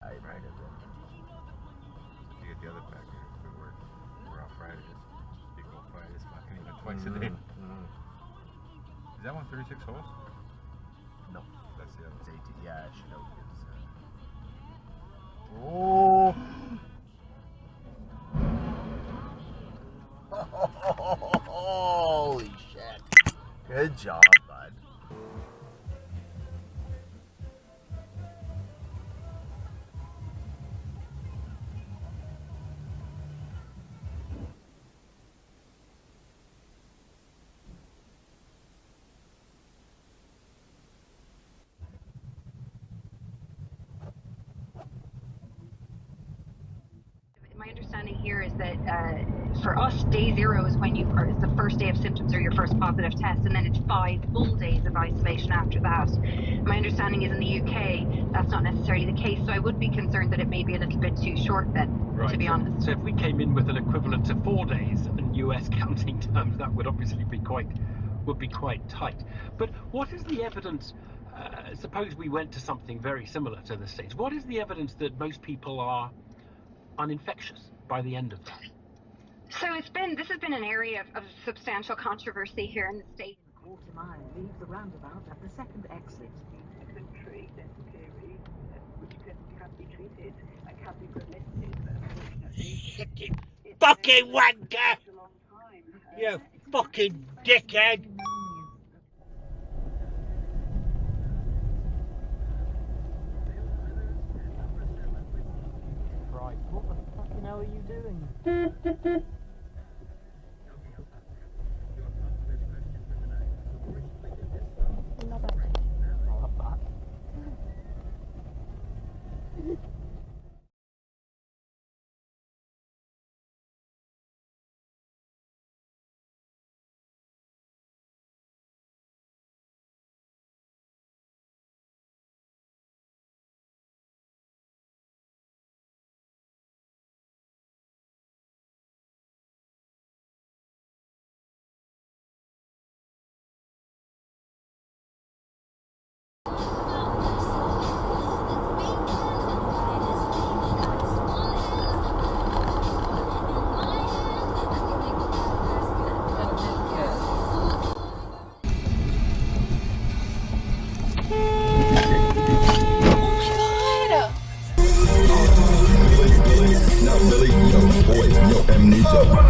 I right it. You get the other packer if we work. We're on Fridays. You go Fridays, fucking even twice a day. Is that one 36 holes? No. That's the other one. It's 18. Yeah, I should know. Oh! Holy shit. Good job, bud. My understanding here is that for us, day zero is when is the first day of symptoms or your first positive test, and then it's 5 full days of isolation after that. My understanding is in the UK, that's not necessarily the case, so I would be concerned that it may be a little bit too short then, right, to be honest. So if we came in with an equivalent to 4 days in US counting terms, that would obviously be quite tight. But what is the evidence? Suppose we went to something very similar to the States. What is the evidence that most people are uninfectious by the end of that? So this has been an area of substantial controversy here in the States. Quarter mile, leave the roundabout at the second exit. Dysentery, dysentery, which can be treated and can be prevented, but unfortunately, Fucking wanker! it's a long time. You fucking dickhead! Right, what the fucking hell are you doing? Not really, yo, boy, yo, amnesia.